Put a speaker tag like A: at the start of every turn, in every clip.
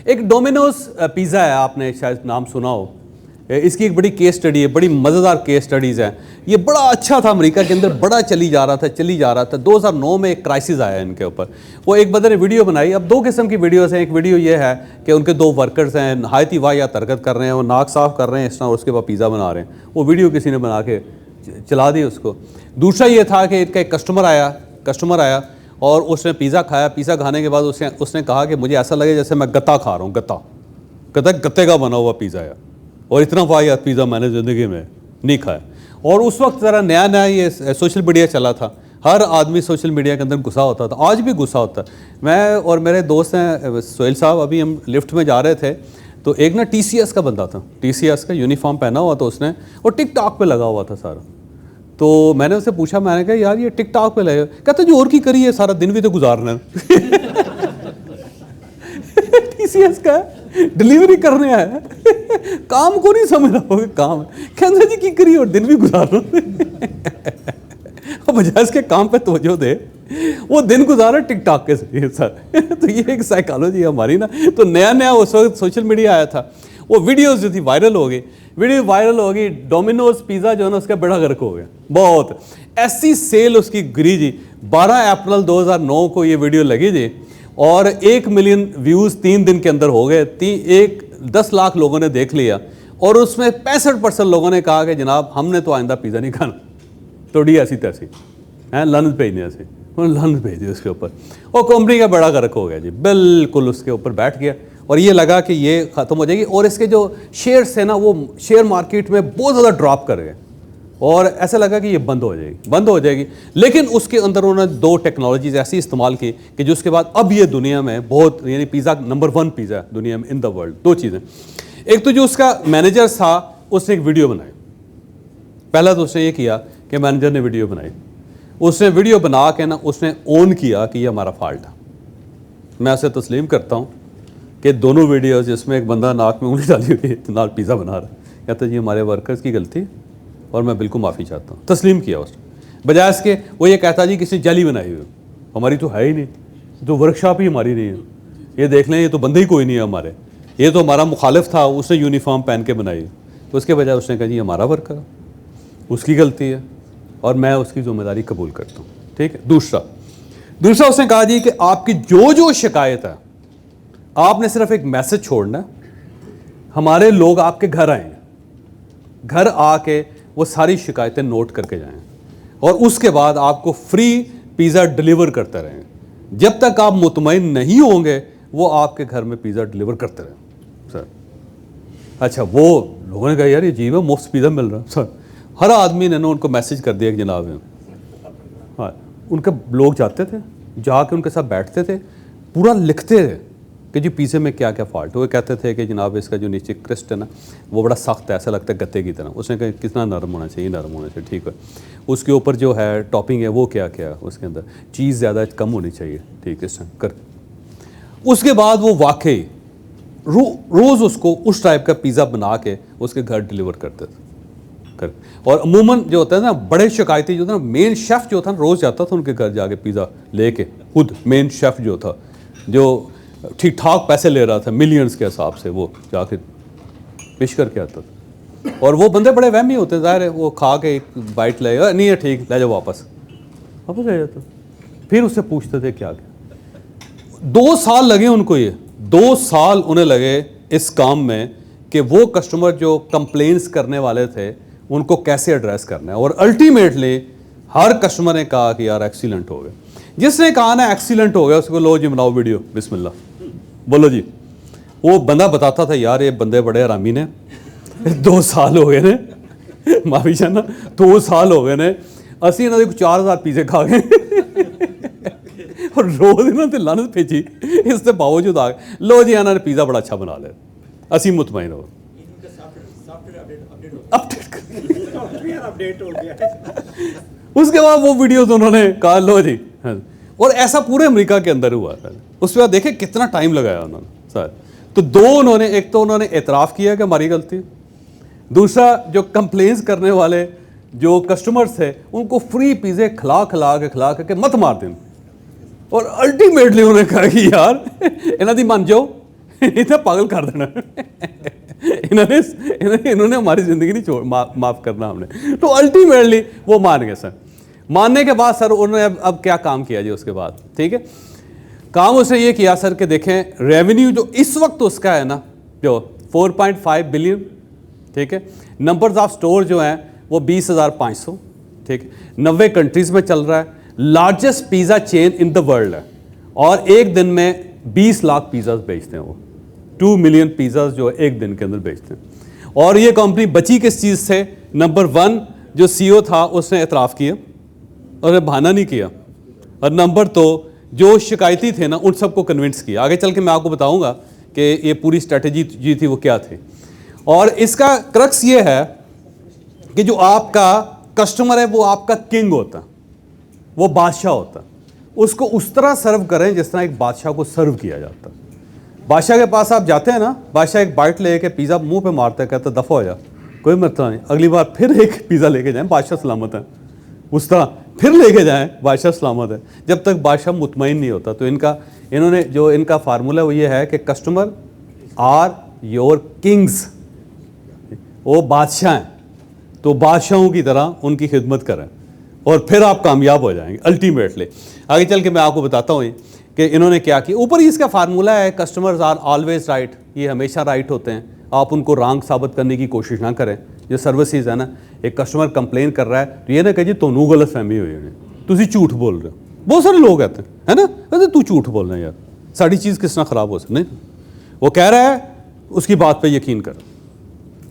A: एक Domino's pizza है, आपने शायद नाम सुना हो। इसकी एक बड़ी केस स्टडी है, बड़ी मज़ेदार केस स्टडीज़ हैं। ये बड़ा अच्छा था, अमेरिका के अंदर बड़ा चली जा रहा था। 2009 में एक क्राइसिस आया इनके ऊपर। वो एक बंदे ने वीडियो बनाई। अब दो किस्म की वीडियोस हैं। एक वीडियो ये है कि उनके दो वर्कर्स हैं, नहायत ही वाहियात हरकत कर रहे हैं, वो नाक साफ़ कर रहे हैं इस तरह, और उसके बाद पिज़्ज़ा बना रहे हैं। वो वीडियो किसी ने बना के चला दी उसको। दूसरा ये था कि इनका एक कस्टमर आया और उसने पिज़्ज़ा खाया। पिज़्ज़ा खाने के बाद उसने कहा कि मुझे ऐसा लगे जैसे मैं गत्ता खा रहा हूँ, गत्ते का बना हुआ पिज़्ज़ा है, और इतना वाहियात पिज़्ज़ा मैंने ज़िंदगी में नहीं खाया। और उस वक्त ज़रा नया नया ये सोशल मीडिया चला था, हर आदमी सोशल मीडिया के अंदर गुस्सा होता था, आज भी गुस्सा होता है। मैं और मेरे दोस्त हैं सोहेल साहब, अभी हम लिफ्ट में जा रहे थे तो एक ना TCS का बंदा था, TCS का यूनिफॉर्म पहना हुआ था उसने, और टिकटॉक पे लगा हुआ था सारा। तो मैंने उससे पूछा, मैंने कहा यार ये टिकटॉक पे लगे, कहता जो और की करी है, सारा दिन भी तो गुजारना है। TCS का डिलीवरी करने आया है, काम को नहीं समझ रहा होगा, काम है, कहते जी की करी और दिन भी गुजारना। बजाय इसके काम पे तवज्जो दे, वो दिन गुजारा टिकटॉक के जरिए सर। तो ये एक साइकोलॉजी है हमारी ना। तो नया उस वक्त सोशल मीडिया आया था, वो वीडियोस जो थी वायरल हो गई। डोमिनोज पिज़्ज़ा जो है ना उसका बड़ा गर्क हो गया, बहुत ऐसी सेल उसकी गिरी जी। 12 अप्रैल 2009 को ये वीडियो लगी जी, और 1 मिलियन व्यूज़ 3 दिन के अंदर हो गए। 10 लाख लोगों ने देख लिया, और उसमें 65% लोगों ने कहा कि जनाब हमने तो आइंदा पिज़्ज़ा नहीं खाना, थोड़ी ऐसी तैसी हैं, लानत भेजने ऐसे, उन्होंने लानत भेज दी उसके ऊपर। और कंपनी का बड़ा गर्क हो गया जी, बिल्कुल उसके ऊपर बैठ गया, और ये लगा कि ये ख़त्म हो जाएगी। और इसके जो शेयर्स थे ना, वो शेयर मार्केट में बहुत ज़्यादा ड्रॉप कर गए, और ऐसा लगा कि ये बंद हो जाएगी। लेकिन उसके अंदर उन्होंने 2 टेक्नोलॉजीज़ ऐसी इस्तेमाल की कि जो उसके बाद अब ये दुनिया में बहुत, यानी पिज़्ज़ा नंबर 1 पिज़्ज़ा दुनिया में इन द वर्ल्ड। 2 चीज़ें, एक तो जो उसका मैनेजर था उसने एक वीडियो बनाई। पहला तो उसने ये किया कि मैनेजर ने वीडियो बनाई, उसने वीडियो बना के ना उसने ओन किया कि ये हमारा फॉल्ट है। मैं उसे तस्लीम करता हूँ कि दोनों वीडियोज़ जिसमें एक बंदा नाक में उंगली डाली हुई है, नाल पिज़्ज़ा बना रहा है, कहता जी हमारे वर्कर्स की गलती और मैं बिल्कुल माफ़ी चाहता हूँ, तस्लीम किया उसने। बजाय इसके वो ये कहता जी किसी जाली बनाई हुई, हमारी तो है ही नहीं, तो वर्कशॉप ही हमारी नहीं है, ये देख लें ये तो बंदे ही कोई नहीं है हमारे, ये तो हमारा मुखालिफ था, उसने यूनिफॉर्म पहन के बनाई। तो उसके बजाय उसने कहा जी हमारा वर्कर, उसकी गलती है और मैं उसकी जिम्मेदारी कबूल करता हूँ, ठीक है। दूसरा उसने कहा जी कि आपकी जो शिकायत है आपने सिर्फ एक मैसेज छोड़ना है, हमारे लोग आपके घर आएंगे, घर आके वो सारी शिकायतें नोट करके जाएं, और उसके बाद आपको फ्री पिज़्ज़ा डिलीवर करते रहें। जब तक आप मुतमईन नहीं होंगे वो आपके घर में पिज़्ज़ा डिलीवर करते रहें सर। अच्छा, वो लोगों ने कहा यार ये अजीब है, मुफ्त पिज़्ज़ा मिल रहा है सर। हर आदमी ने ना उनको मैसेज कर दिया कि जनाब है, हाँ, उनके लोग जाते थे, जाके उनके साथ बैठते थे, पूरा लिखते थे कि जी पिज़्ज़े में क्या क्या फॉल्ट। वो कहते थे कि जनाब इसका जो नीचे क्रस्ट है ना वो बड़ा सख्त है, ऐसा लगता है गत्ते की तरह। उसने कहा कितना नरम होना चाहिए, नरम होना चाहिए, ठीक है। उसके ऊपर जो है टॉपिंग है वो क्या क्या है, उसके अंदर चीज़ ज़्यादा कम होनी चाहिए, ठीक है, इस तरह कर। उसके बाद वो वाकई रोज़ उसको उस टाइप का पिज़्ज़ा बना के उसके घर डिलीवर करते थे कर। और अमूमन जो होता है ना, बड़े शिकायती जो था ना, मेन शेफ़ जो था ना रोज़ जाता था उनके घर जाके पिज़्ज़ा लेके, खुद मेन शेफ़ जो था, जो ठीक ठाक पैसे ले रहा था मिलियंस के हिसाब से, वो जाके पेश करके आता था। और वो बंदे बड़े वहमी होते हैं, ज़ाहिर है, वो खा के एक बाइट ले, नहीं है ठीक, ले जाओ वापस आ जाता। फिर उससे पूछते थे क्या क्या। 2 साल लगे उनको, ये 2 साल उन्हें लगे इस काम में कि वो कस्टमर जो कंप्लेंट्स करने वाले थे उनको कैसे एड्रेस करना है। और अल्टीमेटली हर कस्टमर ने कहा कि यार एक्सीलेंट हो गया। जिसने कहा ना एक्सीलेंट हो गया उसको लो जी बनाओ वीडियो, बिस्मिल्लाह बोलो जी। वो बंदा बताता था यार ये बंदे बड़े हरामी ने, 2 साल हो गए ने, माफी चाहना 2 साल हो गए ने, असी इन्होंने 4000 पिज़्ज़े खा गए और रोज़ इन्होंने लानत भेजी, इसके बावजूद आ गए लो जी इन्होंने पिज़्ज़ा बड़ा अच्छा बना लिया, असी मुतमईन हो अपडेट हो गया। उसके बाद वो वीडियोस उन्होंने कहा लो जी, और ऐसा पूरे अमेरिका के अंदर हुआ सर। उसके बाद देखे कितना टाइम लगाया उन्होंने सर। तो 2 उन्होंने, एक तो उन्होंने एतराफ़ किया कि हमारी गलती, दूसरा जो कंप्लेंट्स करने वाले जो कस्टमर्स थे उनको फ्री पिज़्ज़े खिला के मत मार दें। और अल्टीमेटली उन्होंने कहा कि यार इन्हों दी मन जाओ, इतना पागल कर देना इन्होंने हमारी ज़िंदगी नहीं छोड़ माफ़ करना हमने। तो अल्टीमेटली वो मान गए सर। मानने के बाद सर उन्होंने अब क्या काम किया जी उसके बाद, ठीक है। काम उसने ये किया सर कि देखें रेवेन्यू जो इस वक्त उसका है ना, जो 4.5 बिलियन, ठीक है। नंबर्स ऑफ स्टोर जो हैं वो 20,500, ठीक है। 90 कंट्रीज़ में चल रहा है। Largest pizza chain in the world है और एक दिन में 20 लाख पिज़्ज़ाज बेचते हैं वो। 2 मिलियन पिज़्ज़ाज जो एक दिन के अंदर बेचते हैं। और ये कंपनी बची किस चीज़ से? नंबर 1 जो CEO था उसने एतराफ़ किया और बहाना नहीं किया, और नंबर 2 जो शिकायती थे ना उन सबको कन्विंस किया। आगे चल के मैं आपको बताऊंगा कि ये पूरी स्ट्रेटजी जी थी वो क्या थी। और इसका क्रक्स ये है कि जो आपका कस्टमर है वो आपका किंग होता है, वो बादशाह होता है। उसको उस तरह सर्व करें जिस तरह एक बादशाह को सर्व किया जाता है। बादशाह के पास आप जाते हैं ना, बादशाह एक बाइट लेके पिज़्ज़ा मुंह पे मारता है, कहता दफ़ा हो जा, कोई मतलब नहीं, अगली बार फिर एक पिज़्ज़ा लेके जाएं, बादशाह सलामत है। उस तरह फिर लेके जाएं, बादशाह सलामत है। जब तक बादशाह मुतमईन नहीं होता। तो इन्होंने जो इनका फार्मूला वो ये है कि कस्टमर आर योर किंग्स, वो बादशाह हैं, तो बादशाहों की तरह उनकी खिदमत करें और फिर आप कामयाब हो जाएंगे अल्टीमेटली। आगे चल के मैं आपको बताता हूँ कि इन्होंने क्या किया। ऊपर ही इसका फार्मूला है कस्टमर्स आर ऑलवेज राइट, ये हमेशा राइट होते हैं। आप उनको रॉन्ग साबित करने की कोशिश ना करें। जो सर्विसेज है ना, एक कस्टमर कंप्लेन कर रहा है तो ये ना कहिए तू गलत फहमी हुई है, तुम झूठ बोल रहे हो। बहुत सारे लोग कहते हैं है ना, कहते तू झूठ बोल रहे हैं यार, सारी चीज़ किस तरह ख़राब हो सकती। नहीं, वो कह रहा है उसकी बात पर यकीन कर।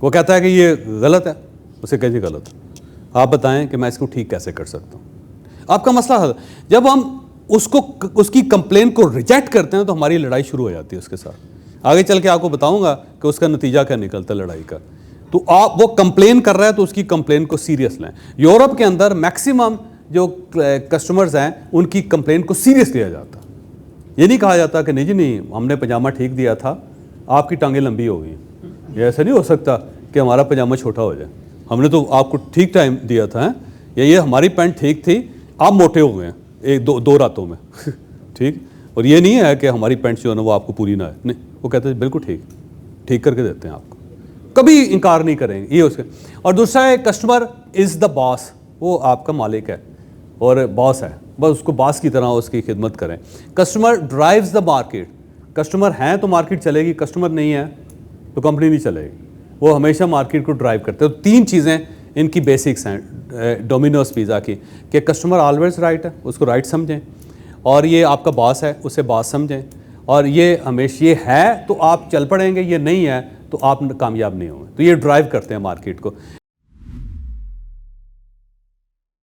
A: वो कहता है कि ये गलत है, उसे कहिए गलत है, आप बताएं कि मैं इसको ठीक कैसे कर सकता हूँ। आपका मसला हल। जब हम उसकी कंप्लेन को रिजेक्ट करते हैं तो हमारी लड़ाई शुरू हो जाती है उसके साथ। आगे चल के आपको बताऊंगा कि उसका नतीजा क्या निकलता है लड़ाई का। तो आप वो कंप्लेन कर रहा है तो उसकी कंप्लेन को सीरियस लें। यूरोप के अंदर मैक्सिमम जो कस्टमर्स हैं उनकी कंप्लेन को सीरियस लिया जाता। ये नहीं कहा जाता कि नहीं जी नहीं, हमने पजामा ठीक दिया था, आपकी टांगें लंबी हो गई। ये ऐसा नहीं हो सकता कि हमारा पजामा छोटा हो जाए, हमने तो आपको ठीक टाइम दिया था, या ये हमारी पैंट ठीक थी, आप मोटे हो गए हैं एक दो रातों में ठीक। और ये नहीं है कि हमारी पैंट जो है ना वो आपको पूरी ना है, नहीं, वो कहते हैं बिल्कुल ठीक करके देते हैं आपको, कभी इनकार नहीं करेंगे, ये उसके। और दूसरा है कस्टमर इज़ द बॉस, वो आपका मालिक है और बॉस है, बस उसको बॉस की तरह उसकी खिदमत करें। Customer drives the market, customer हैं तो मार्केट चलेगी, कस्टमर नहीं है तो कंपनी नहीं चलेगी। वो हमेशा मार्केट को ड्राइव करते हैं। तो 3 चीज़ें इनकी बेसिक्स हैं डोमिनोज पिज़्ज़ा की, कि कस्टमर ऑलवेज राइट है, उसको राइट समझें, और ये आपका बॉस है, उसे बॉस समझें, और ये हमेशा ये है तो आप चल पड़ेंगे, ये नहीं है तो आप कामयाब नहीं होंगे। तो ये ड्राइव करते हैं मार्केट को।